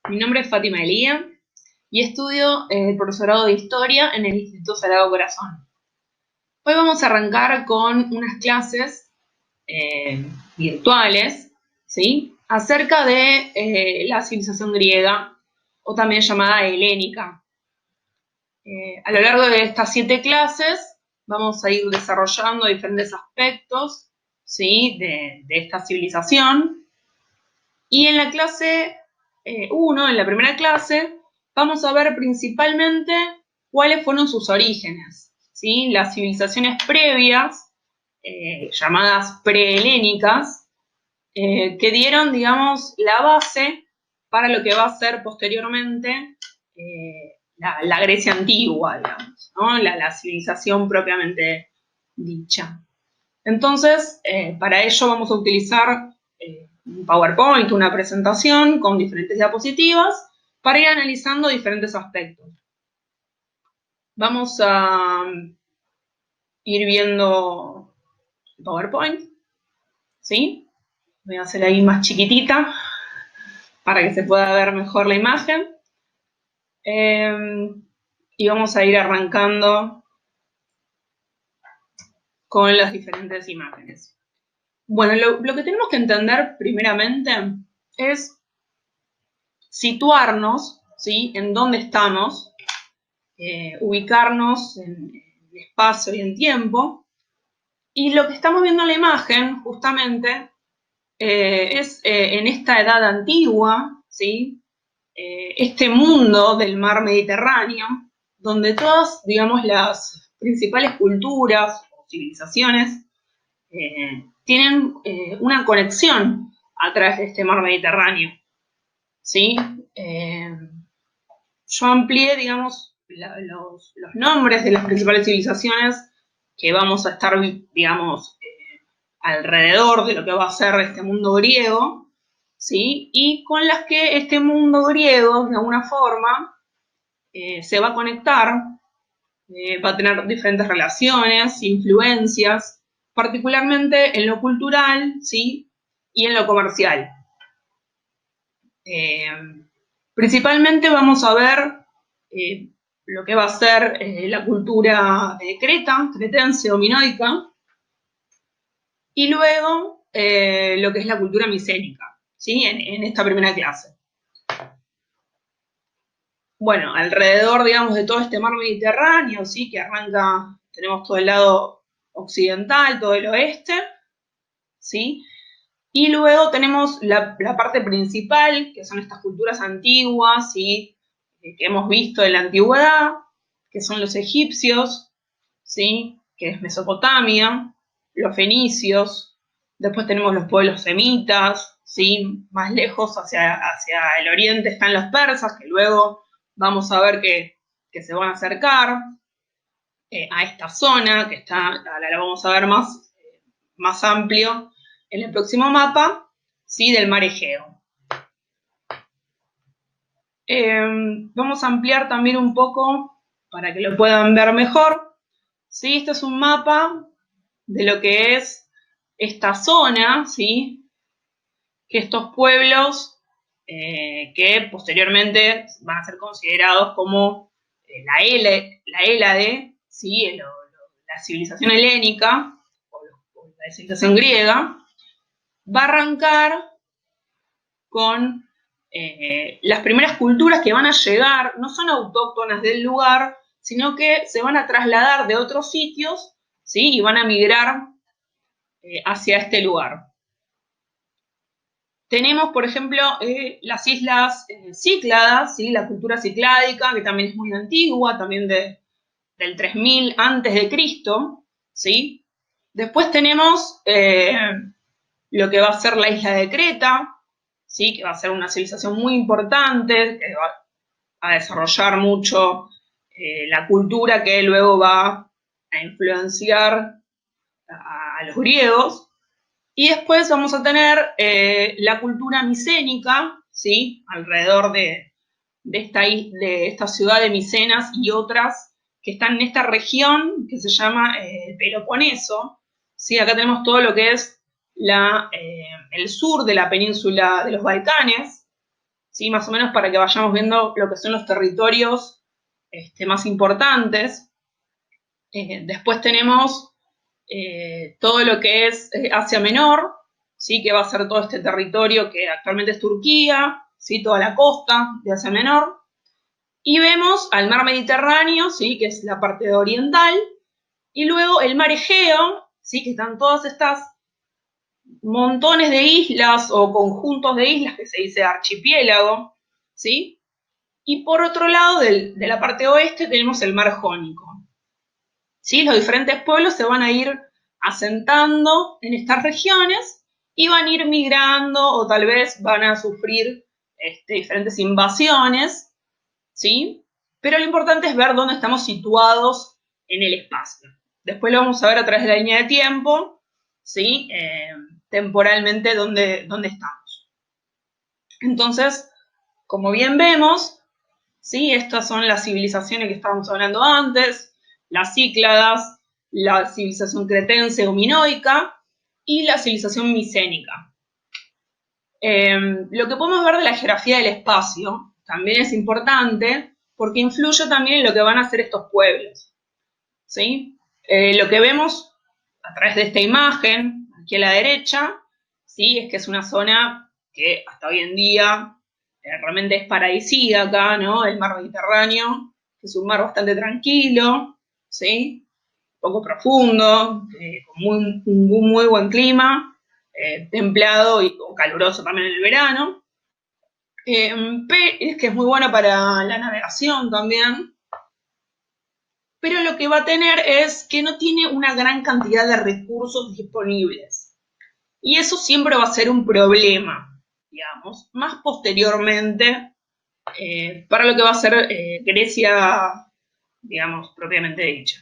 Mi nombre es Fátima Elía y estudio el profesorado de Historia en el Instituto Sagrado Corazón. Hoy vamos a arrancar con unas clases virtuales, ¿sí?, acerca de la civilización griega, o también llamada helénica. A lo largo de estas 7 clases vamos a ir desarrollando diferentes aspectos, ¿sí?, de esta civilización. Y en la clase 1, en la primera clase, vamos a ver principalmente cuáles fueron sus orígenes, ¿sí? Las civilizaciones previas, llamadas prehelénicas, que dieron, digamos, la base para lo que va a ser posteriormente la Grecia antigua, digamos, ¿no? La civilización propiamente dicha. Entonces, para ello vamos a utilizar un PowerPoint, una presentación con diferentes diapositivas para ir analizando diferentes aspectos. Vamos a ir viendo el PowerPoint, ¿sí? Voy a hacer ahí más chiquitita para que se pueda ver mejor la imagen. Y vamos a ir arrancando con las diferentes imágenes. Bueno, lo que tenemos que entender primeramente es situarnos, ¿sí?, en dónde estamos, ubicarnos en espacio y en tiempo. Y lo que estamos viendo en la imagen, justamente, es en esta edad antigua, ¿sí?, este mundo del mar Mediterráneo, donde todas, digamos, las principales culturas o civilizaciones tienen una conexión a través de este mar Mediterráneo, ¿sí? Yo amplié, digamos, los nombres de las principales civilizaciones que vamos a estar, digamos, alrededor de lo que va a ser este mundo griego, ¿sí? Y con las que este mundo griego, de alguna forma, se va a conectar, va a tener diferentes relaciones, influencias, particularmente en lo cultural, ¿sí?, y en lo comercial. Principalmente vamos a ver lo que va a ser la cultura cretense o minoica, y luego lo que es la cultura micénica, ¿sí?, en esta primera clase. Bueno, alrededor, digamos, de todo este mar Mediterráneo, ¿sí?, que arranca, tenemos todo el lado occidental, todo el oeste, ¿sí?, y luego tenemos la parte principal, que son estas culturas antiguas, ¿sí?, que hemos visto en la antigüedad, que son los egipcios, ¿sí?, que es Mesopotamia, los fenicios, después tenemos los pueblos semitas, ¿sí?, más lejos hacia el oriente están los persas, que luego vamos a ver que se van a acercar a esta zona, que está, la vamos a ver más amplio en el próximo mapa, ¿sí?, del mar Egeo. Vamos a ampliar también un poco para que lo puedan ver mejor, ¿sí? Este es un mapa de lo que es esta zona, ¿sí?, que estos pueblos que posteriormente van a ser considerados como la Hélade, ¿sí?, la civilización helénica o la civilización griega, va a arrancar con las primeras culturas que van a llegar, no son autóctonas del lugar, sino que se van a trasladar de otros sitios, ¿sí?, y van a migrar hacia este lugar. Tenemos, por ejemplo, las islas Cícladas, ¿sí?, la cultura cicládica, que también es muy antigua, también del 3000 antes de Cristo, ¿sí? Después tenemos lo que va a ser la isla de Creta, ¿sí?, que va a ser una civilización muy importante, que va a desarrollar mucho la cultura que luego va a influenciar a los griegos. Y después vamos a tener la cultura micénica, ¿sí?, alrededor de esta ciudad de Micenas y otras que están en esta región que se llama el Peloponeso, ¿sí? Acá tenemos todo lo que es el sur de la península de los Balcanes, ¿sí? Más o menos para que vayamos viendo lo que son los territorios más importantes. Después tenemos todo lo que es Asia Menor, ¿sí? Que va a ser todo este territorio que actualmente es Turquía, ¿sí? Toda la costa de Asia Menor. Y vemos al mar Mediterráneo, ¿sí? Que es la parte oriental, y luego el mar Egeo, ¿sí? Que están todas estas montones de islas o conjuntos de islas que se dice archipiélago, ¿sí? Y por otro lado, de la parte oeste, tenemos el mar Jónico. ¿Sí? Los diferentes pueblos se van a ir asentando en estas regiones y van a ir migrando o tal vez van a sufrir diferentes invasiones, ¿sí? Pero lo importante es ver dónde estamos situados en el espacio. Después lo vamos a ver a través de la línea de tiempo, ¿sí? Temporalmente dónde estamos. Entonces, como bien vemos, ¿sí? Estas son las civilizaciones que estábamos hablando antes, las Cícladas, la civilización cretense o minoica y la civilización micénica. Lo que podemos ver de la geografía del espacio también es importante porque influye también en lo que van a hacer estos pueblos, ¿sí? Lo que vemos a través de esta imagen, aquí a la derecha, ¿sí? Es que es una zona que hasta hoy en día realmente es paradisíaca, ¿no? El mar Mediterráneo, que es un mar bastante tranquilo, ¿sí? Poco profundo, con un muy buen clima, templado y caluroso también en el verano. Es que es muy bueno para la navegación también, pero lo que va a tener es que no tiene una gran cantidad de recursos disponibles. Y eso siempre va a ser un problema, digamos, más posteriormente para lo que va a ser Grecia, digamos, propiamente dicha.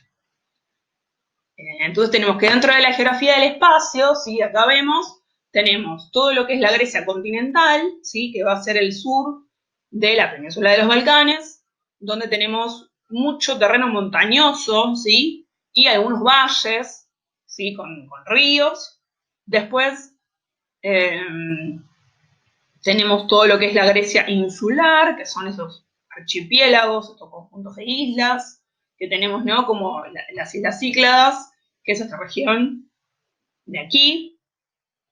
Entonces tenemos que dentro de la geografía del espacio, ¿sí? Acá vemos, tenemos todo lo que es la Grecia continental, ¿sí? Que va a ser el sur de la península de los Balcanes, donde tenemos mucho terreno montañoso, ¿sí? Y algunos valles, ¿sí? Con ríos. Después tenemos todo lo que es la Grecia insular, que son esos archipiélagos, estos conjuntos de islas, que tenemos, ¿no? Como las Islas Cícladas, que es esta región de aquí,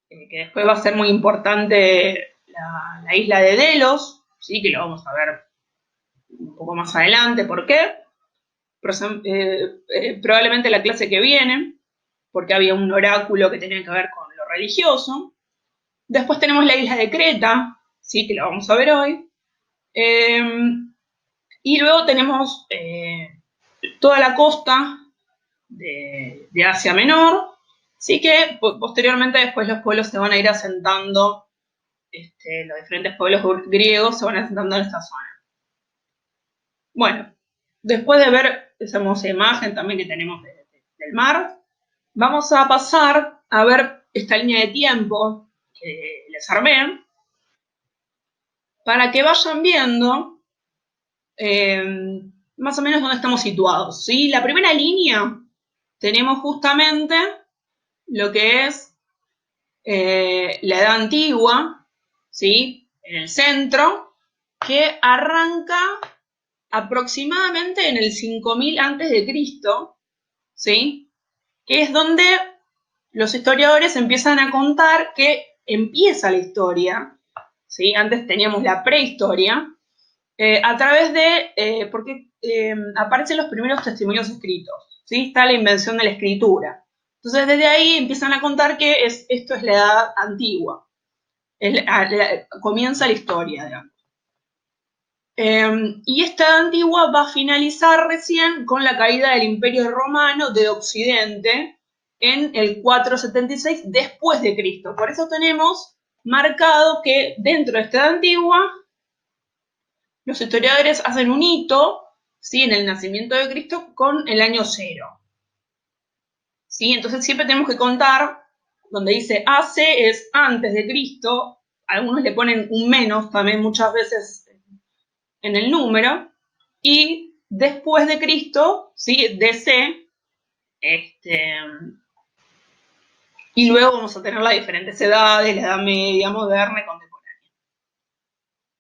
que después va a ser muy importante la isla de Delos, ¿sí? Que lo vamos a ver un poco más adelante, ¿por qué? Probablemente la clase que viene, porque había un oráculo que tenía que ver con lo religioso. Después tenemos la isla de Creta, ¿sí? Que lo vamos a ver hoy. Y luego tenemos toda la costa de Asia Menor, sí que posteriormente después los pueblos se van a ir asentando, los diferentes pueblos griegos se van asentando en esta zona. Bueno, después de ver esa hermosa imagen también que tenemos del mar, vamos a pasar a ver esta línea de tiempo que les armé, para que vayan viendo más o menos dónde estamos situados, ¿sí? La primera línea tenemos justamente lo que es la Edad Antigua, ¿sí? En el centro, que arranca aproximadamente en el 5000 antes de Cristo, ¿sí? Que es donde los historiadores empiezan a contar que empieza la historia, ¿sí? Antes teníamos la prehistoria, a través de, porque aparecen los primeros testimonios escritos, ¿sí? Está la invención de la escritura. Entonces desde ahí empiezan a contar que esto es la edad antigua, comienza la historia, digamos. Y esta edad antigua va a finalizar recién con la caída del Imperio Romano de Occidente en el 476 después de Cristo. Por eso tenemos marcado que dentro de esta edad antigua los historiadores hacen un hito, ¿sí? En el nacimiento de Cristo con el año 0. ¿Sí? Entonces siempre tenemos que contar, donde dice AC es antes de Cristo, algunos le ponen un menos también muchas veces en el número, y después de Cristo, ¿sí? DC, y luego vamos a tener las diferentes edades, la Edad Media, Moderna y Contemporánea.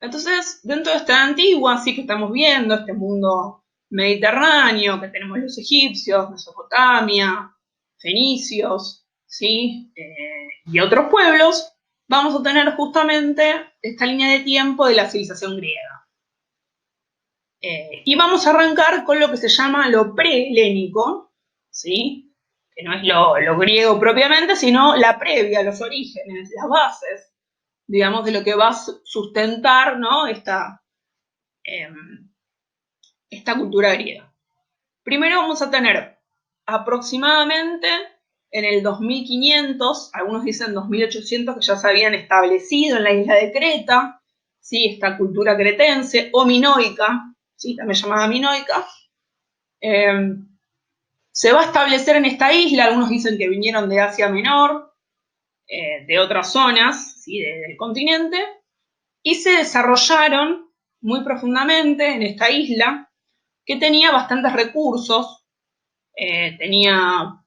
Entonces, dentro de esta antigua, sí que estamos viendo este mundo mediterráneo, que tenemos los egipcios, Mesopotamia, fenicios, ¿sí? Y otros pueblos, vamos a tener justamente esta línea de tiempo de la civilización griega. Y vamos a arrancar con lo que se llama lo prehelénico, ¿sí? Que no es lo griego propiamente, sino la previa, los orígenes, las bases, digamos, de lo que va a sustentar, ¿no? esta cultura griega. Primero vamos a tener aproximadamente en el 2500, algunos dicen 2800, que ya se habían establecido en la isla de Creta, ¿sí? Esta cultura cretense o minoica, ¿sí? También llamada minoica, se va a establecer en esta isla, algunos dicen que vinieron de Asia Menor, de otras zonas, ¿sí? Del continente, y se desarrollaron muy profundamente en esta isla, que tenía bastantes recursos, tenía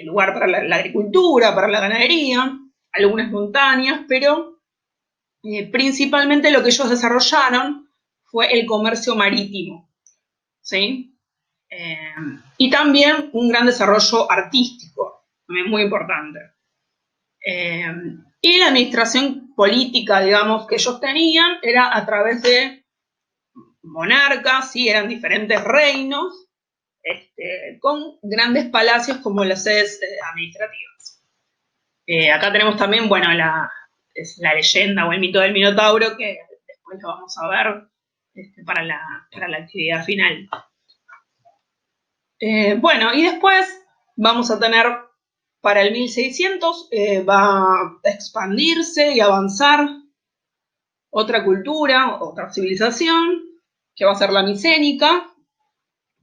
lugar para la agricultura, para la ganadería, algunas montañas, pero principalmente lo que ellos desarrollaron fue el comercio marítimo, ¿sí? Y también un gran desarrollo artístico, también muy importante. Y la administración política, digamos, que ellos tenían era a través de monarcas, ¿sí? Eran diferentes reinos, con grandes palacios como las sedes administrativas. Acá tenemos también, bueno, es la leyenda o el mito del Minotauro, que después lo vamos a ver para la actividad final. Bueno, y después vamos a tener, para el 1600, va a expandirse y avanzar otra cultura, otra civilización, que va a ser la micénica,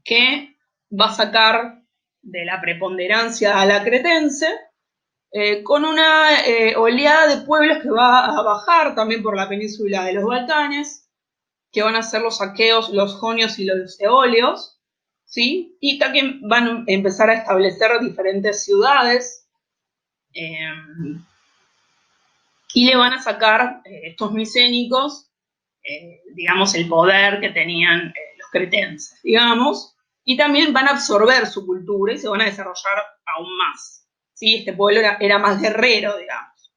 que va a sacar de la preponderancia a la cretense, con una oleada de pueblos que va a bajar también por la península de los Balcanes, que van a ser los aqueos, los jonios y los eolios, ¿sí? Y también van a empezar a establecer diferentes ciudades, y le van a sacar estos micénicos, digamos, el poder que tenían los cretenses, digamos, y también van a absorber su cultura y se van a desarrollar aún más, ¿sí? Este pueblo era más guerrero, digamos.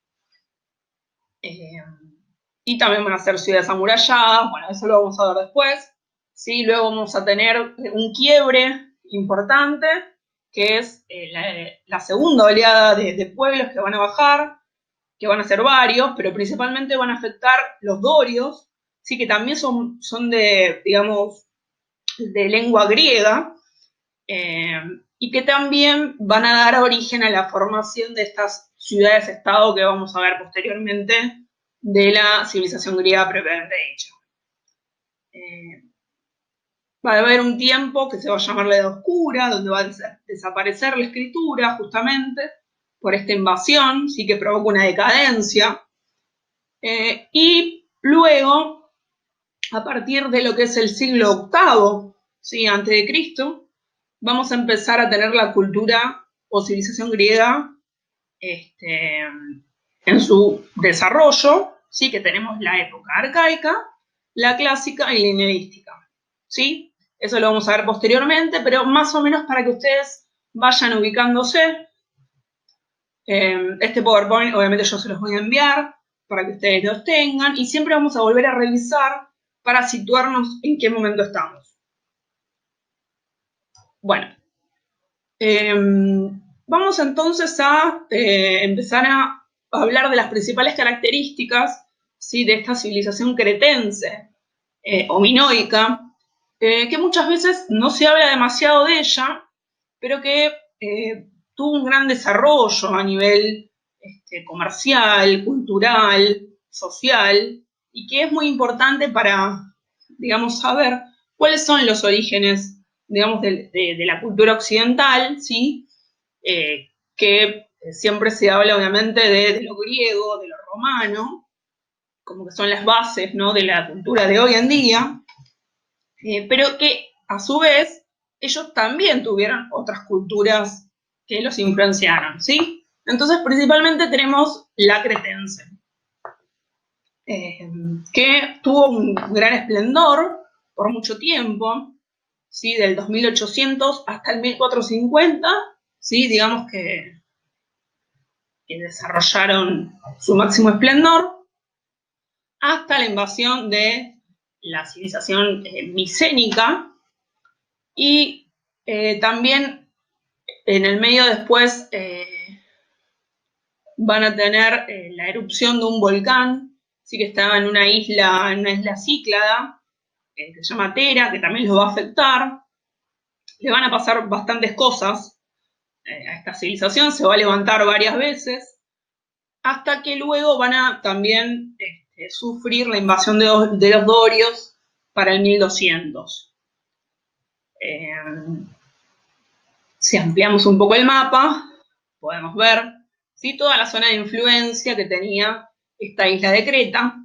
Y también van a ser ciudades amuralladas, bueno, eso lo vamos a ver después, ¿sí? Luego vamos a tener un quiebre importante, que es la segunda oleada de pueblos que van a bajar, que van a ser varios, pero principalmente van a afectar los dorios, ¿sí? Que también son de, digamos, de lengua griega, y que también van a dar origen a la formación de estas ciudades-estado que vamos a ver posteriormente de la civilización griega propiamente dicha. Va a haber un tiempo que se va a llamar la Edad Oscura, donde va a desaparecer la escritura justamente por esta invasión, sí, que provoca una decadencia. Y luego, a partir de lo que es el siglo VIII, ¿sí? Antes de Cristo, vamos a empezar a tener la cultura o civilización griega en su desarrollo, ¿sí? Que tenemos la época arcaica, la clásica y la helenística, ¿sí? Eso lo vamos a ver posteriormente, pero más o menos para que ustedes vayan ubicándose. Este PowerPoint obviamente yo se los voy a enviar para que ustedes los tengan, y siempre vamos a volver a revisar para situarnos en qué momento estamos. Bueno, vamos entonces a empezar a hablar de las principales características, ¿sí? De esta civilización cretense o minoica, que muchas veces no se habla demasiado de ella, pero que tuvo un gran desarrollo a nivel comercial, cultural, social, y que es muy importante para, digamos, saber cuáles son los orígenes, digamos, de la cultura occidental, ¿sí? Que siempre se habla, obviamente, de lo griego, de lo romano, como que son las bases, ¿no? De la cultura de hoy en día, pero que, a su vez, ellos también tuvieron otras culturas que los influenciaron, ¿sí? Entonces, principalmente tenemos la cretense. que tuvo un gran esplendor por mucho tiempo, ¿sí? Del 2800 hasta el 1450, ¿sí? Digamos que desarrollaron su máximo esplendor, hasta la invasión de la civilización micénica, y también en el medio después van a tener la erupción de un volcán, sí, que estaba en una isla Cíclada, que se llama Tera, que también los va a afectar. Le van a pasar bastantes cosas a esta civilización, se va a levantar varias veces, hasta que luego van a también sufrir la invasión de los dorios para el 1200. Si ampliamos un poco el mapa, podemos ver, ¿sí?, toda la zona de influencia que tenía esta isla de Creta,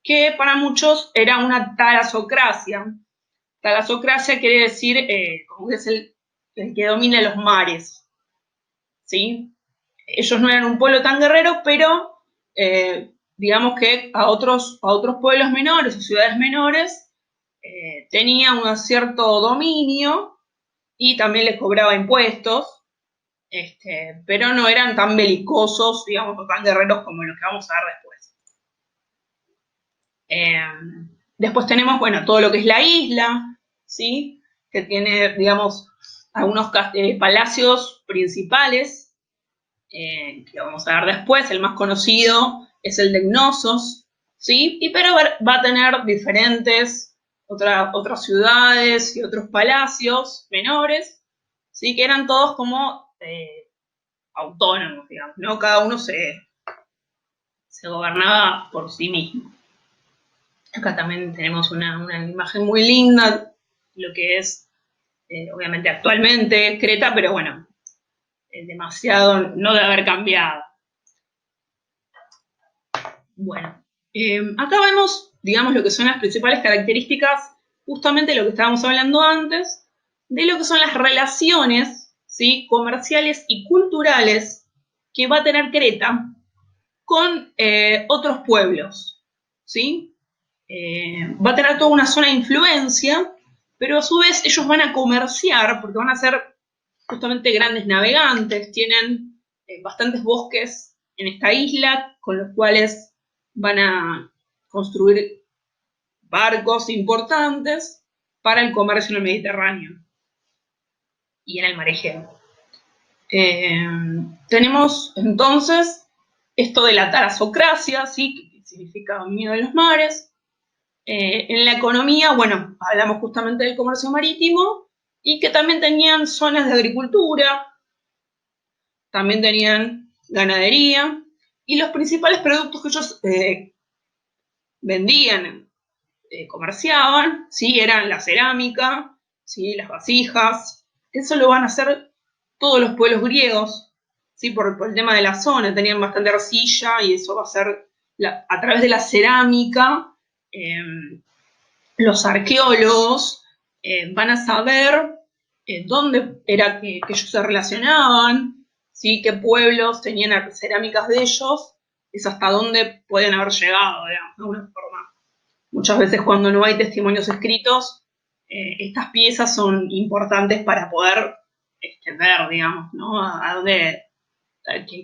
que para muchos era una talasocracia. Talasocracia quiere decir como que es el que domina los mares, ¿sí? Ellos no eran un pueblo tan guerrero, pero digamos que a otros pueblos menores o ciudades menores tenían un cierto dominio y también les cobraba impuestos, pero no eran tan belicosos, digamos, o tan guerreros como los que vamos a ver después. Después tenemos, bueno, todo lo que es la isla, ¿sí? Que tiene, digamos, algunos palacios principales, que vamos a ver después. El más conocido es el de Cnosos, ¿sí? Pero va a tener diferentes otras ciudades y otros palacios menores, ¿sí? Que eran todos como autónomos, digamos, ¿no? Cada uno se gobernaba por sí mismo. Acá también tenemos una imagen muy linda, lo que es, obviamente, actualmente Creta, pero bueno, demasiado no debe haber cambiado. Bueno, acá vemos, digamos, lo que son las principales características, justamente de lo que estábamos hablando antes, de lo que son las relaciones, ¿sí?, comerciales y culturales que va a tener Creta con otros pueblos, ¿sí? Va a tener toda una zona de influencia, pero a su vez ellos van a comerciar, porque van a ser justamente grandes navegantes, tienen bastantes bosques en esta isla, con los cuales van a construir barcos importantes para el comercio en el Mediterráneo y en el Mar Egeo. Tenemos entonces esto de la talasocracia, ¿sí?, que significa dominio de los mares. En la economía, bueno, hablamos justamente del comercio marítimo, y que también tenían zonas de agricultura, también tenían ganadería, y los principales productos que ellos vendían, comerciaban, ¿sí?, eran la cerámica, ¿sí?, las vasijas. Eso lo van a hacer todos los pueblos griegos, ¿sí?, por el tema de la zona, tenían bastante arcilla, y eso va a ser a través de la cerámica. Los arqueólogos van a saber dónde era que ellos se relacionaban, ¿sí?, qué pueblos tenían cerámicas de ellos, es hasta dónde pueden haber llegado, digamos, de alguna forma. Muchas veces cuando no hay testimonios escritos, estas piezas son importantes para poder ver, digamos, ¿no?, a dónde,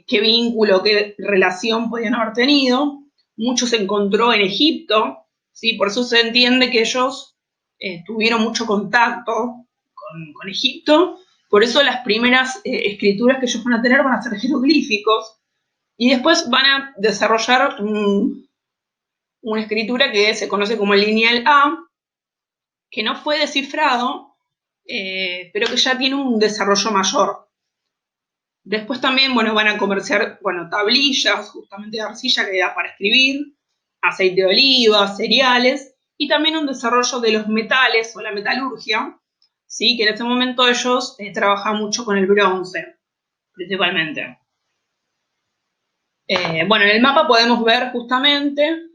qué vínculo, qué relación podían haber tenido. Mucho se encontró en Egipto, ¿sí? Por eso se entiende que ellos tuvieron mucho contacto con Egipto. Por eso las primeras escrituras que ellos van a tener van a ser jeroglíficos, y después van a desarrollar una escritura que se conoce como el lineal A, que no fue descifrado, pero que ya tiene un desarrollo mayor. Después también, bueno, van a comerciar, bueno, tablillas, justamente de arcilla, que da para escribir, aceite de oliva, cereales, y también un desarrollo de los metales o la metalurgia, ¿sí?, que en este momento ellos trabajan mucho con el bronce, principalmente. Bueno, en el mapa podemos ver justamente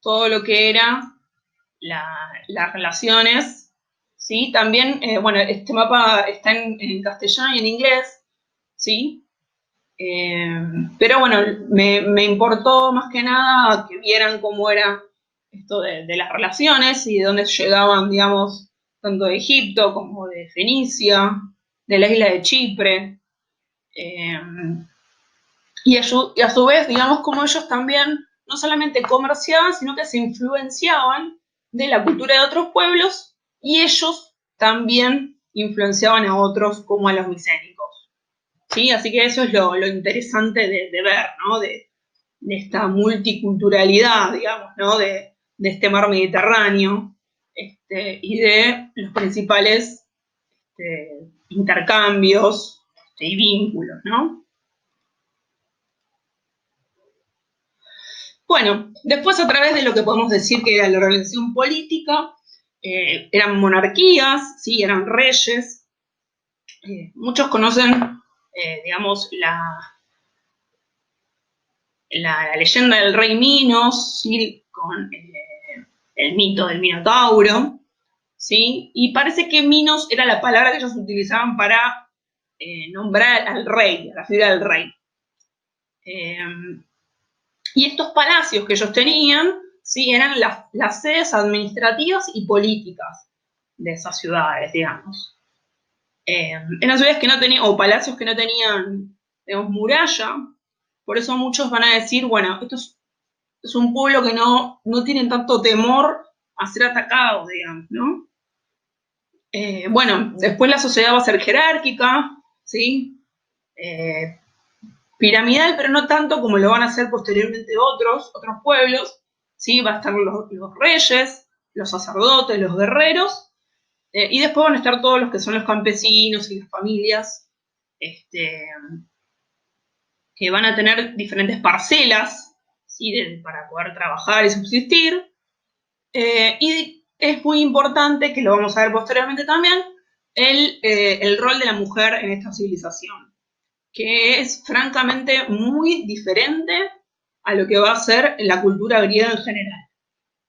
todo lo que era las relaciones, ¿sí? También, bueno, este mapa está en castellano y en inglés, ¿sí? Pero bueno, me importó más que nada que vieran cómo era esto de las relaciones y de dónde llegaban, digamos, tanto de Egipto como de Fenicia, de la isla de Chipre. Eh, y a su vez, digamos, como ellos también no solamente comerciaban, sino que se influenciaban de la cultura de otros pueblos y ellos también influenciaban a otros como a los micénicos. ¿Sí? Así que eso es lo interesante de ver, ¿no? De esta multiculturalidad, digamos, ¿no? De este mar Mediterráneo y de los principales intercambios y vínculos, ¿no? Bueno, después a través de lo que podemos decir que era la organización política, eran monarquías, ¿sí? Eran reyes. Muchos conocen, digamos, la leyenda del rey Minos, ¿sí? Con el mito del Minotauro, ¿sí? Y parece que Minos era la palabra que ellos utilizaban para nombrar al rey, a la figura del rey. Y estos palacios que ellos tenían, ¿sí? Eran las sedes administrativas y políticas de esas ciudades, digamos. Eran ciudades que no tenían, o palacios que no tenían, digamos, muralla, por eso muchos van a decir, bueno, es un pueblo que no tiene tanto temor a ser atacado, digamos, ¿no? Bueno, después la sociedad va a ser jerárquica, ¿sí? Eh, piramidal, pero no tanto como lo van a hacer posteriormente otros pueblos, ¿sí? Va a estar los reyes, los sacerdotes, los guerreros, y después van a estar todos los que son los campesinos y las familias, que van a tener diferentes parcelas, ¿sí? Para poder trabajar y subsistir. Y es muy importante, que lo vamos a ver posteriormente también, el rol de la mujer en esta civilización, que es francamente muy diferente a lo que va a ser la cultura griega en general.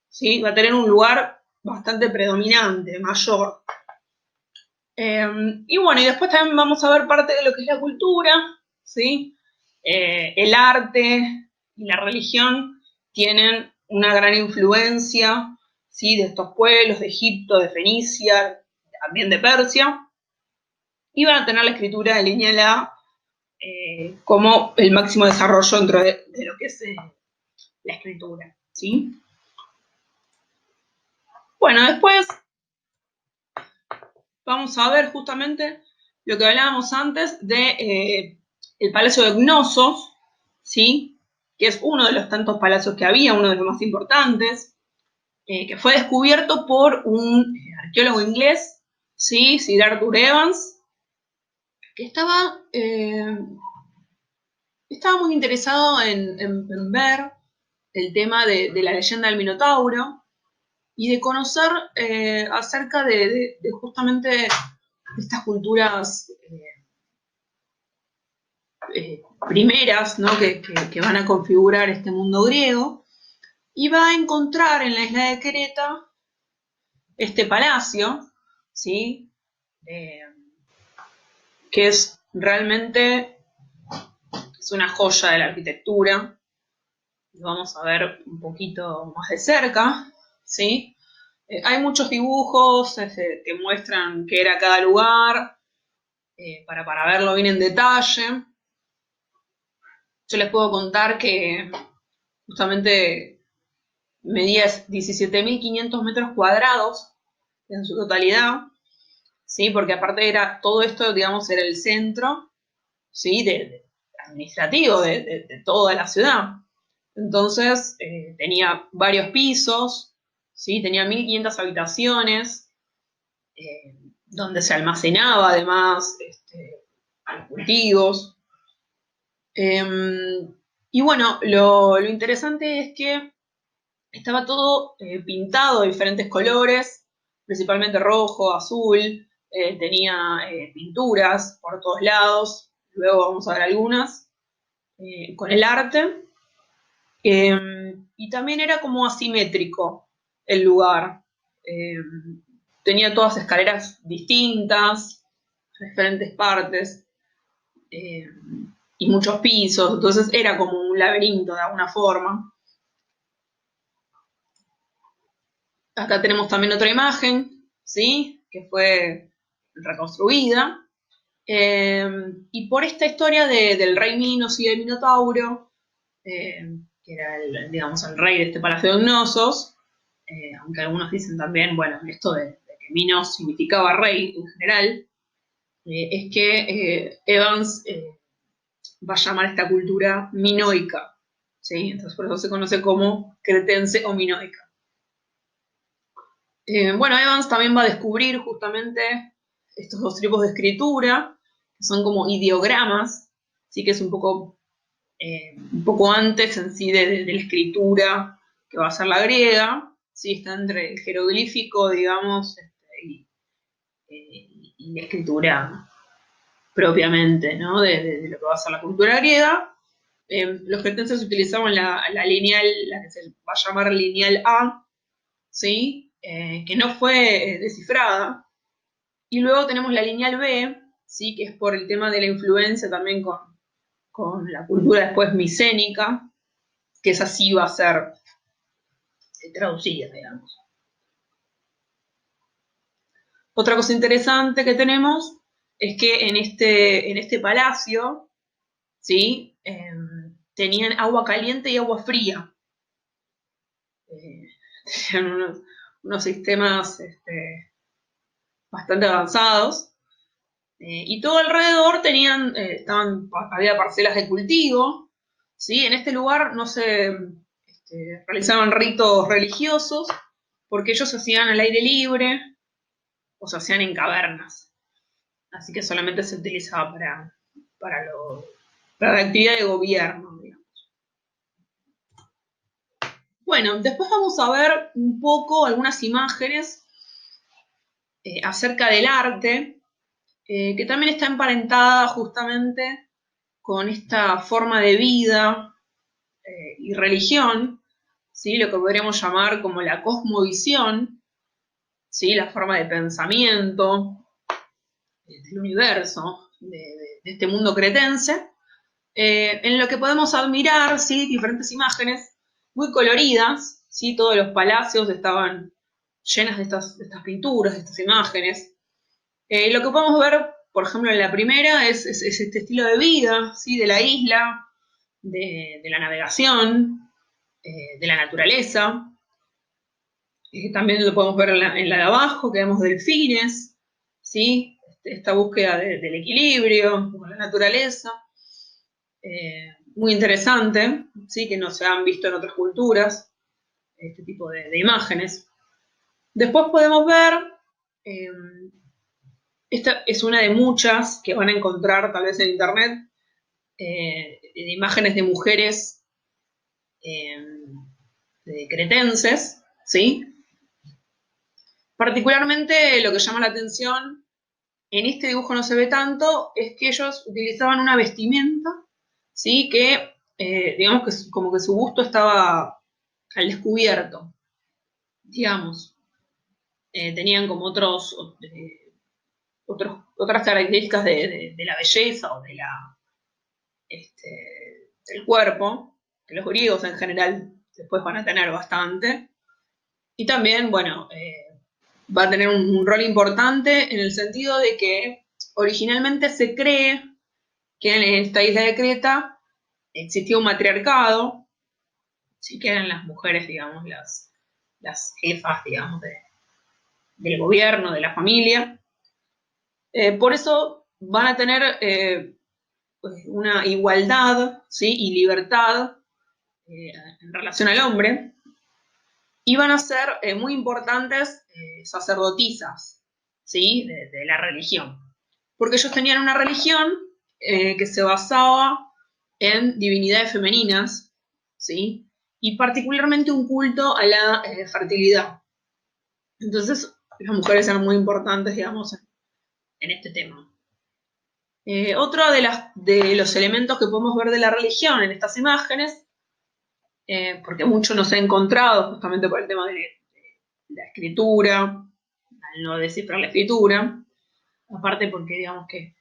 ¿Sí? Va a tener un lugar bastante predominante, mayor. Y bueno, y después también vamos a ver parte de lo que es la cultura, ¿sí? El arte y la religión tienen una gran influencia, ¿sí? De estos pueblos, de Egipto, de Fenicia, también de Persia, y van a tener la escritura lineal como el máximo desarrollo dentro de lo que es la escritura, ¿sí? Bueno, después vamos a ver justamente lo que hablábamos antes de el Palacio de Cnosos, ¿sí? Que es uno de los tantos palacios que había, uno de los más importantes, que fue descubierto por un arqueólogo inglés, ¿sí? Sir Arthur Evans, que estaba muy interesado en ver el tema de la leyenda del Minotauro y de conocer acerca de justamente estas culturas primeras, ¿no? que van a configurar este mundo griego, y va a encontrar en la isla de Creta este palacio, ¿sí? Que es realmente es una joya de la arquitectura. Lo vamos a ver un poquito más de cerca, ¿sí? Hay muchos dibujos que muestran qué era cada lugar, para verlo bien en detalle. Yo les puedo contar que justamente medía 17.500 metros cuadrados en su totalidad, ¿sí? Porque aparte era todo esto, digamos, era el centro, ¿sí? Administrativo de toda la ciudad. Entonces, tenía varios pisos, ¿sí? Tenía 1.500 habitaciones, donde se almacenaba además cultivos. Y bueno, lo interesante es que estaba todo pintado de diferentes colores, principalmente rojo, azul, tenía pinturas por todos lados, luego vamos a ver algunas, con el arte. Y también era como asimétrico el lugar. Eh, tenía todas escaleras distintas, diferentes partes. Eh, y muchos pisos, entonces era como un laberinto de alguna forma. Acá tenemos también otra imagen, ¿sí? Que fue reconstruida. Y por esta historia del rey Minos y del Minotauro, que era digamos, el rey de este palacio de Gnosos, aunque algunos dicen también, bueno, esto de que Minos significaba rey en general, es que Evans va a llamar a esta cultura minoica, ¿sí? Entonces por eso se conoce como cretense o minoica. Bueno, Evans también va a descubrir justamente estos dos tipos de escritura, que son como ideogramas, sí que es un poco antes en sí de la escritura que va a ser la griega, sí, está entre el jeroglífico, digamos, y la escritura propiamente, ¿no? De lo que va a ser la cultura griega. Los cretenses utilizaban la lineal, la que se va a llamar lineal A, ¿sí? Que no fue descifrada. Y luego tenemos la lineal B, ¿sí? Que es por el tema de la influencia también con la cultura después micénica, que esa sí va a ser traducida, digamos. Otra cosa interesante que tenemos es que en este palacio, ¿sí? Tenían agua caliente y agua fría. Tenían unos sistemas bastante avanzados. Y todo alrededor había parcelas de cultivo, ¿sí? En este lugar no se realizaban ritos religiosos porque ellos se hacían al aire libre o se hacían en cavernas. Así que solamente se utilizaba para la actividad de gobierno, digamos. Bueno, después vamos a ver un poco algunas imágenes acerca del arte, que también está emparentada justamente con esta forma de vida y religión, ¿sí? Lo que podríamos llamar como la cosmovisión, ¿sí? La forma de pensamiento del universo, de este mundo cretense, en lo que podemos admirar, ¿sí? Diferentes imágenes muy coloridas, ¿sí? Todos los palacios estaban llenas de estas pinturas, de estas imágenes. Lo que podemos ver, por ejemplo, en la primera es este estilo de vida, ¿sí? De la isla, de la navegación, de la naturaleza. También lo podemos ver en la de abajo, que vemos delfines, ¿sí? Esta búsqueda del equilibrio con la naturaleza. Muy interesante, ¿sí? Que no se han visto en otras culturas, este tipo de imágenes. Después podemos ver, esta es una de muchas que van a encontrar tal vez en internet, de imágenes de mujeres cretenses, ¿sí? Particularmente lo que llama la atención, en este dibujo no se ve tanto, es que ellos utilizaban una vestimenta, ¿sí? Que digamos que como que su busto estaba al descubierto, digamos. Tenían como otras características de la belleza o del cuerpo, que los griegos en general después van a tener bastante. Y también, bueno, va a tener un rol importante en el sentido de que originalmente se cree que en esta isla de Creta existía un matriarcado, sí que eran las mujeres, digamos, las jefas, digamos, del gobierno, de la familia. Por eso van a tener pues una igualdad, ¿sí? Y libertad en relación al hombre, y van a ser muy importantes sacerdotisas, ¿sí? De la religión. Porque ellos tenían una religión que se basaba en divinidades femeninas, ¿sí? Y particularmente un culto a la fertilidad. Entonces, las mujeres eran muy importantes, digamos, en este tema. Otro de los elementos que podemos ver de la religión en estas imágenes, porque mucho no se ha encontrado justamente por el tema de la escritura, al no descifrar la escritura, aparte porque digamos que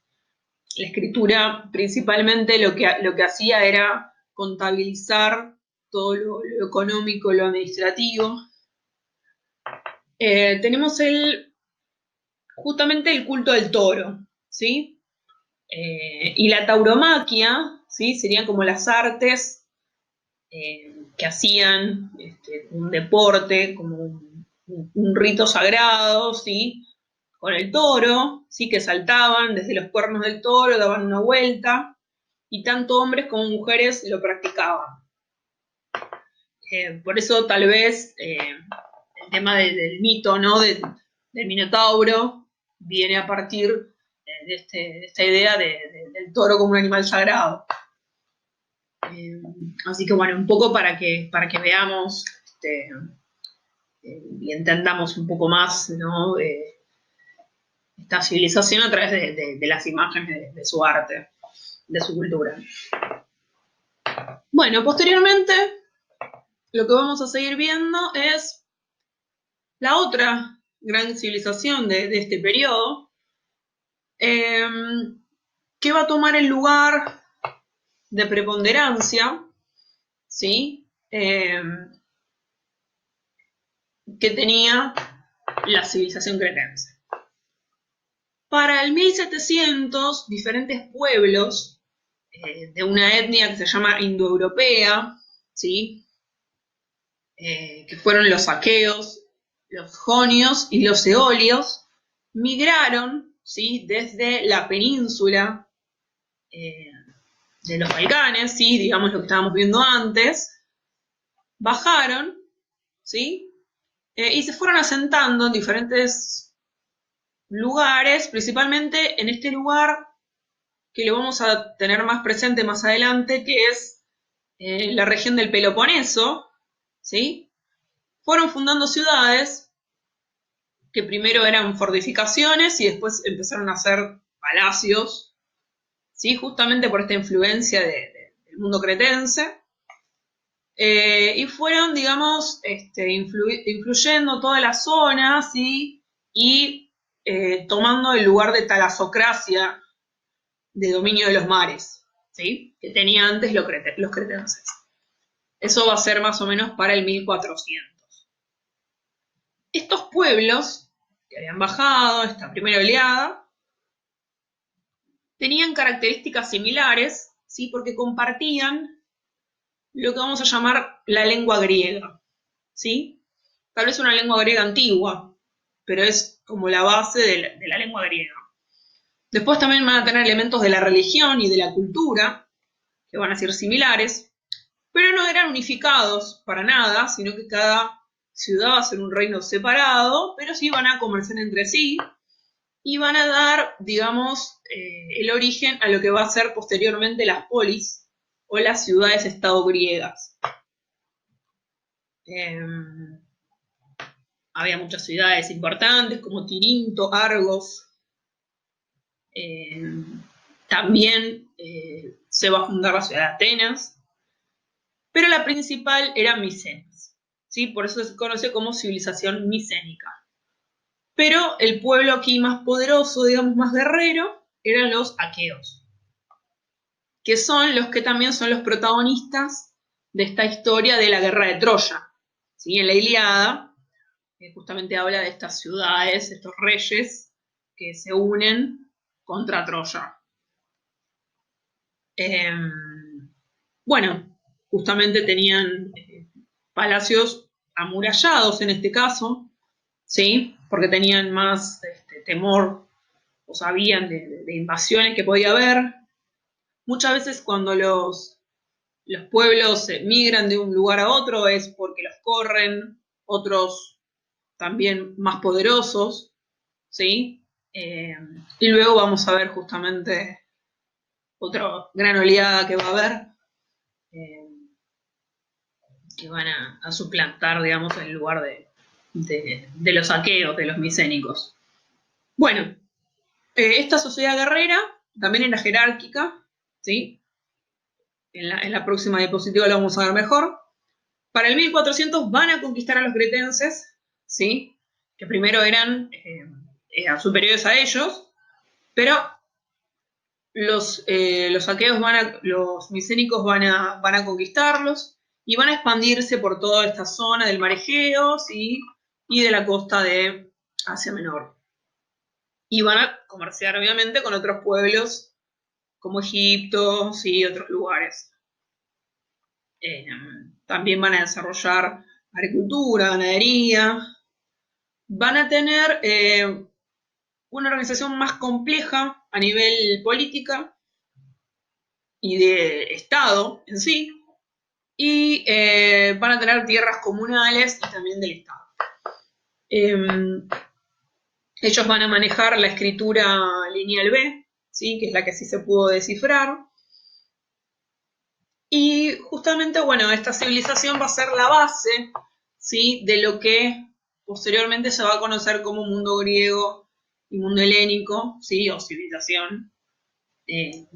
La escritura principalmente lo que hacía era contabilizar todo lo económico, lo administrativo. Tenemos justamente el culto del toro, ¿sí? Y la tauromaquia, ¿sí? Serían como las artes que hacían un deporte, como un rito sagrado, ¿sí? Con el toro, ¿sí? Que saltaban desde los cuernos del toro, daban una vuelta, y tanto hombres como mujeres lo practicaban. Por eso tal vez el tema del mito, ¿no? Del Minotauro viene a partir de esta idea del toro como un animal sagrado. Así que bueno, un poco para que veamos y entendamos un poco más, ¿no? Esta civilización a través de las imágenes de su arte, de su cultura. Bueno, posteriormente lo que vamos a seguir viendo es la otra gran civilización de este periodo, que va a tomar el lugar de preponderancia, ¿sí? Que tenía la civilización cretense. Para el 1700, diferentes pueblos de una etnia que se llama indoeuropea, ¿sí? Que fueron los aqueos, los jonios y los eolios, migraron, ¿sí? Desde la península de los Balcanes, ¿sí? Digamos lo que estábamos viendo antes, bajaron, ¿sí? Y se fueron asentando en diferentes lugares, principalmente en este lugar que lo vamos a tener más presente más adelante, que es la región del Peloponeso, ¿sí? Fueron fundando ciudades que primero eran fortificaciones y después empezaron a ser palacios, ¿sí? Justamente por esta influencia del mundo cretense. Y fueron, digamos, influyendo toda la zona, ¿sí? Y tomando el lugar de talasocracia, de dominio de los mares, ¿sí? Que tenía antes los cretenses. Eso va a ser más o menos para el 1400. Estos pueblos que habían bajado, esta primera oleada, tenían características similares, ¿sí? Porque compartían lo que vamos a llamar la lengua griega, ¿sí? Tal vez una lengua griega antigua, pero es como la base de la lengua griega. Después también van a tener elementos de la religión y de la cultura, que van a ser similares, pero no eran unificados para nada, sino que cada ciudad va a ser un reino separado, pero sí van a conversar entre sí y van a dar, digamos, el origen a lo que va a ser posteriormente las polis o las ciudades-estado griegas. Había muchas ciudades importantes como Tirinto, Argos. También se va a fundar la ciudad de Atenas, pero la principal era Micenas, ¿sí? Por eso se conoce como civilización micénica. Pero el pueblo aquí más poderoso, digamos más guerrero, eran los aqueos, que son los que también son los protagonistas de esta historia de la guerra de Troya, ¿sí? En la Ilíada justamente habla de estas ciudades, estos reyes que se unen contra Troya. Bueno, justamente tenían palacios amurallados en este caso, ¿sí? Porque tenían más temor o sabían de invasiones que podía haber. Muchas veces cuando los pueblos migran de un lugar a otro es porque los corren, otros también más poderosos, ¿sí? Y luego vamos a ver justamente otra gran oleada que va a haber, que van a suplantar, digamos, el lugar de los aqueos, de los micénicos. Bueno, esta sociedad guerrera también era jerárquica, ¿sí? En la próxima diapositiva lo vamos a ver mejor. Para el 1400 van a conquistar a los cretenses, ¿sí? Que primero eran superiores a ellos, pero los aqueos los micénicos van a conquistarlos y van a expandirse por toda esta zona del mar Egeo, ¿sí? Y de la costa de Asia Menor. Y van a comerciar, obviamente, con otros pueblos como Egipto, ¿sí? Y otros lugares. También van a desarrollar agricultura, ganadería. Van a tener una organización más compleja a nivel política y de Estado en sí, y van a tener tierras comunales y también del Estado. Ellos van a manejar la escritura lineal B, ¿sí? Que es la que sí se pudo descifrar. Y justamente, bueno, esta civilización va a ser la base, ¿sí? De lo que posteriormente se va a conocer como mundo griego y mundo helénico, ¿sí? O civilización, que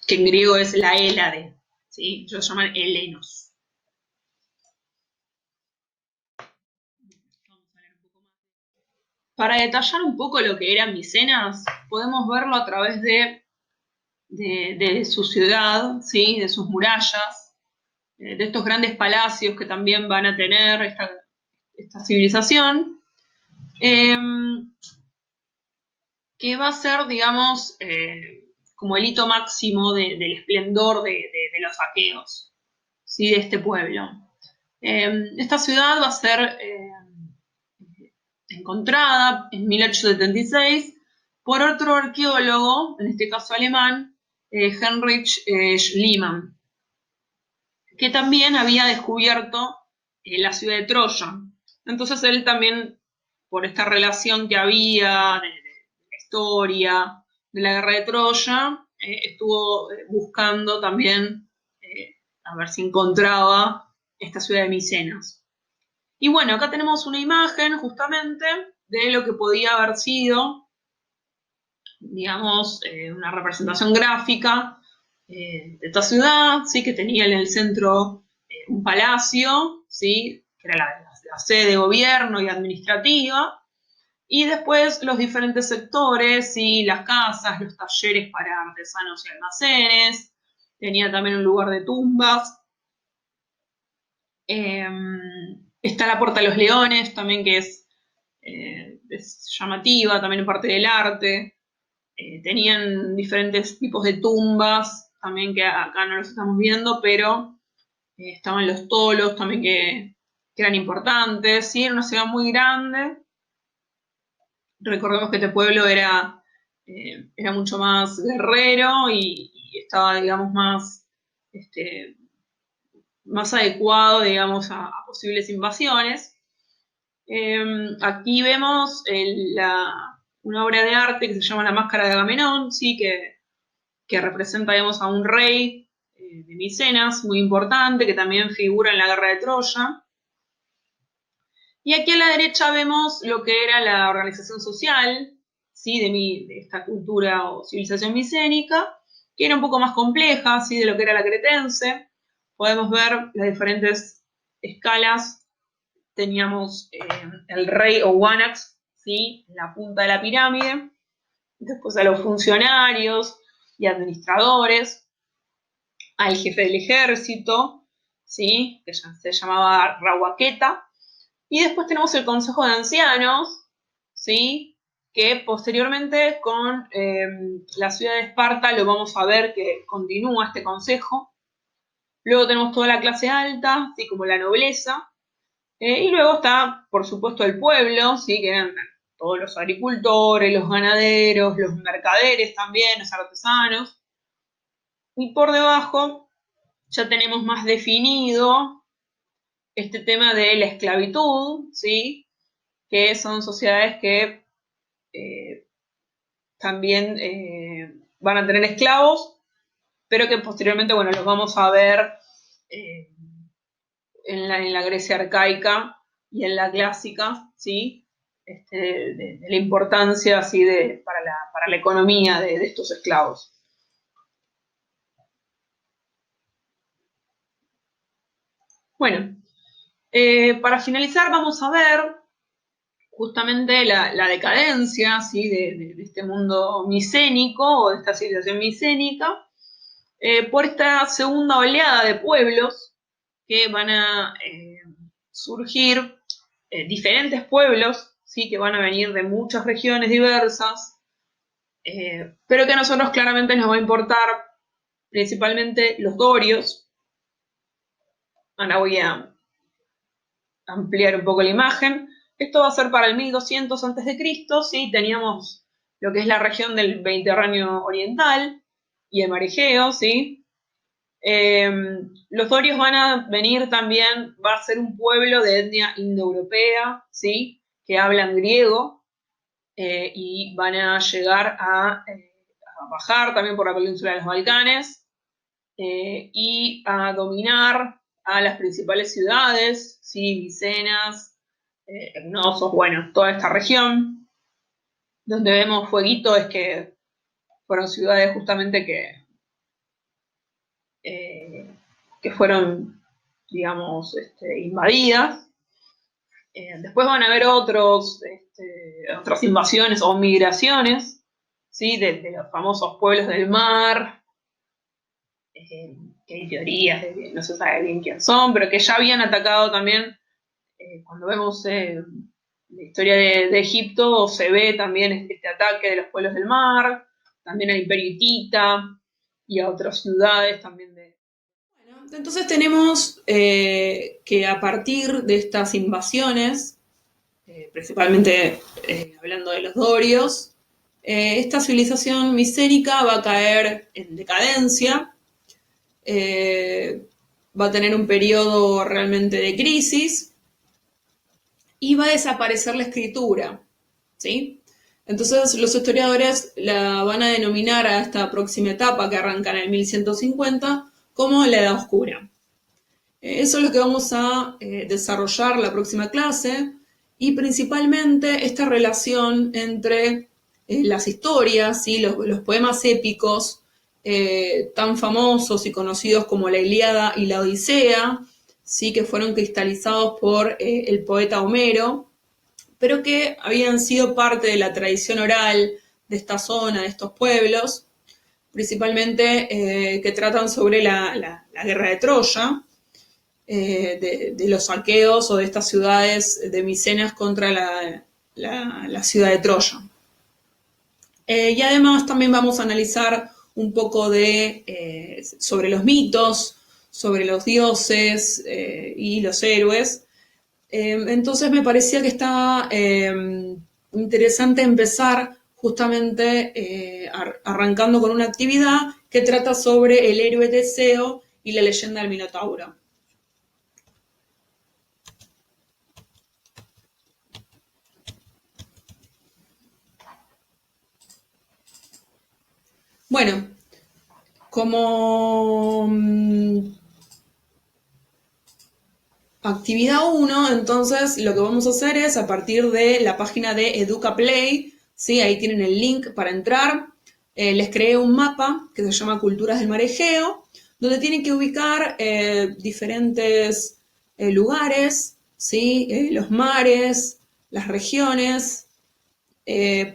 en griego es la Hélade, ¿sí? Ellos llaman helenos. Para detallar un poco lo que eran Micenas, podemos verlo a través de su ciudad, ¿sí? De sus murallas, de estos grandes palacios que también van a tener esta civilización, que va a ser, digamos, como el hito máximo del esplendor de los aqueos, ¿sí? De este pueblo. Esta ciudad va a ser encontrada en 1876 por otro arqueólogo, en este caso alemán, Heinrich Schliemann, que también había descubierto la ciudad de Troya. Entonces él también, por esta relación que había de la historia de la guerra de Troya, estuvo buscando también a ver si encontraba esta ciudad de Micenas. Y bueno, acá tenemos una imagen justamente de lo que podía haber sido, digamos, una representación gráfica de esta ciudad, ¿sí? Que tenía en el centro un palacio, ¿sí? Que era la sede de gobierno y administrativa, y después los diferentes sectores, ¿sí? Las casas, los talleres para artesanos y almacenes, tenía también un lugar de tumbas. Está la Puerta de los Leones, también que es llamativa, también en parte del arte. Tenían diferentes tipos de tumbas, también que acá no los estamos viendo, pero estaban los tolos también que eran importantes. Sí, era una ciudad muy grande. Recordemos que este pueblo era mucho más guerrero y estaba, digamos, más adecuado, digamos, a posibles invasiones. Aquí vemos una obra de arte que se llama La Máscara de Agamenón, ¿sí? Que representa, digamos, a un rey de Micenas, muy importante, que también figura en la guerra de Troya. Y aquí a la derecha vemos lo que era la organización social, ¿sí? De esta cultura o civilización micénica, que era un poco más compleja, ¿sí? De lo que era la cretense. Podemos ver las diferentes escalas. Teníamos el rey o Wanax, ¿sí? En la punta de la pirámide. Después a los funcionarios y administradores, al jefe del ejército, ¿sí? Que se llamaba Rahuaqueta. Y después tenemos el Consejo de Ancianos, ¿sí? Que posteriormente con la ciudad de Esparta lo vamos a ver que continúa este consejo. Luego tenemos toda la clase alta, ¿sí? Como la nobleza. Y luego está, por supuesto, el pueblo, ¿sí? Que eran todos los agricultores, los ganaderos, los mercaderes también, los artesanos. Y por debajo ya tenemos más definido este tema de la esclavitud, ¿sí? Que son sociedades que también van a tener esclavos, pero que posteriormente, bueno, los vamos a ver eh, en la Grecia arcaica y en la clásica, ¿sí? De la importancia así para la economía de estos esclavos. Bueno, para finalizar vamos a ver justamente la decadencia, ¿sí? de este mundo micénico o de esta civilización micénica, por esta segunda oleada de pueblos que van a surgir, diferentes pueblos, ¿sí? Que van a venir de muchas regiones diversas, pero que a nosotros claramente nos va a importar principalmente los dorios. Ahora voy a ampliar un poco la imagen. Esto va a ser para el 1200 a.C., ¿sí? Teníamos lo que es la región del Mediterráneo Oriental y el Mar Egeo, ¿sí? Los dorios van a venir también, va a ser un pueblo de etnia indoeuropea, ¿sí? Que hablan griego, y van a llegar a bajar también por la península de los Balcanes, y a dominar a las principales ciudades, ¿sí? Micenas, Cnosos, bueno, toda esta región. Donde vemos fueguito es que fueron ciudades justamente que fueron, digamos, invadidas. Después van a haber otras invasiones o migraciones, ¿sí? De los famosos pueblos del mar, que hay teorías de que no se sabe bien quién son, pero que ya habían atacado también. Cuando vemos la historia de Egipto, se ve también este ataque de los pueblos del mar, también al Imperio Hitita y a otras ciudades también de... Bueno, entonces tenemos que a partir de estas invasiones, principalmente hablando de los dorios, esta civilización micénica va a caer en decadencia, va a tener un periodo realmente de crisis y va a desaparecer la escritura, ¿sí? Entonces los historiadores la van a denominar a esta próxima etapa que arranca en el 1150 como la Edad Oscura. Eso es lo que vamos a desarrollar la próxima clase, y principalmente esta relación entre las historias, ¿sí? Los poemas épicos tan famosos y conocidos como la Ilíada y la Odisea, ¿sí? Que fueron cristalizados por el poeta Homero, pero que habían sido parte de la tradición oral de esta zona, de estos pueblos, principalmente que tratan sobre la guerra de Troya, de los saqueos o de estas ciudades de Micenas contra la ciudad de Troya. Y además también vamos a analizar un poco sobre los mitos, sobre los dioses y los héroes. Entonces me parecía que estaba interesante empezar justamente arrancando con una actividad que trata sobre el héroe Teseo y la leyenda del Minotauro. Bueno, como actividad 1, entonces lo que vamos a hacer es a partir de la página de EducaPlay, ¿sí? Ahí tienen el link para entrar. Les creé un mapa que se llama Culturas del Mar Egeo, donde tienen que ubicar diferentes lugares, ¿sí? Los mares, las regiones,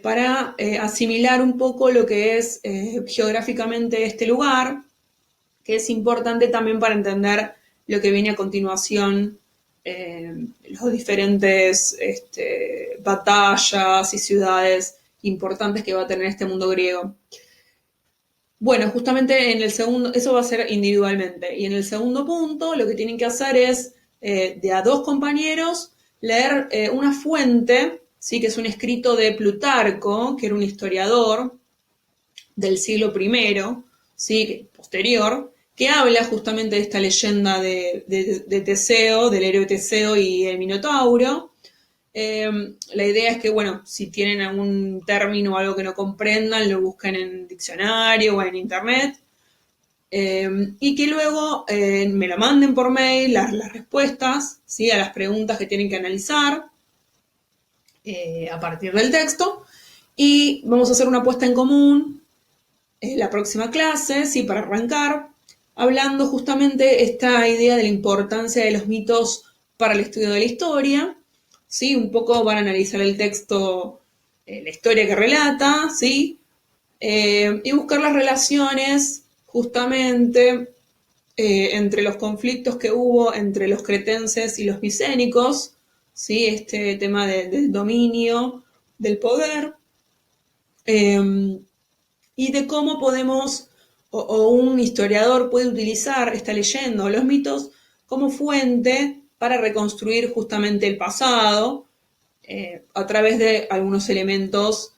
para asimilar un poco lo que es geográficamente este lugar, que es importante también para entender lo que viene a continuación, los diferentes batallas y ciudades importantes que va a tener este mundo griego. Bueno, justamente en el segundo, eso va a ser individualmente, y en el segundo punto lo que tienen que hacer es, de a dos compañeros, leer una fuente, ¿sí? Que es un escrito de Plutarco, que era un historiador del siglo I, ¿sí? Posterior, que habla justamente de esta leyenda de Teseo, del héroe Teseo y el Minotauro. La idea es que, bueno, si tienen algún término o algo que no comprendan, lo busquen en diccionario o en internet, y que luego me lo manden por mail las respuestas, ¿sí? A las preguntas que tienen que analizar a partir del texto, y vamos a hacer una puesta en común la próxima clase, ¿sí? Para arrancar, hablando justamente esta idea de la importancia de los mitos para el estudio de la historia, ¿sí? Un poco van a analizar el texto, la historia que relata, ¿sí? Y buscar las relaciones justamente entre los conflictos que hubo entre los cretenses y los micénicos, ¿sí? Este tema del dominio, del poder, eh, y de cómo podemos, o un historiador puede utilizar esta leyenda o los mitos como fuente para reconstruir justamente el pasado a través de algunos elementos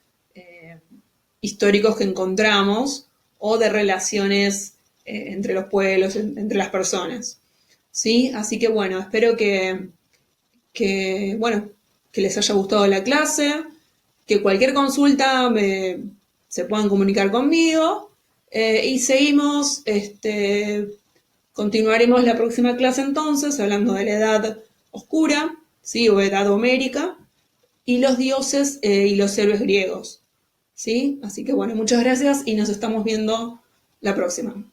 históricos que encontramos o de relaciones entre los pueblos, entre las personas. ¿Sí? Así que bueno, espero bueno, que les haya gustado la clase, que cualquier consulta se puedan comunicar conmigo y seguimos, continuaremos la próxima clase entonces hablando de la edad oscura, ¿sí? O edad homérica y los dioses y los héroes griegos. ¿Sí? Así que bueno, muchas gracias y nos estamos viendo la próxima.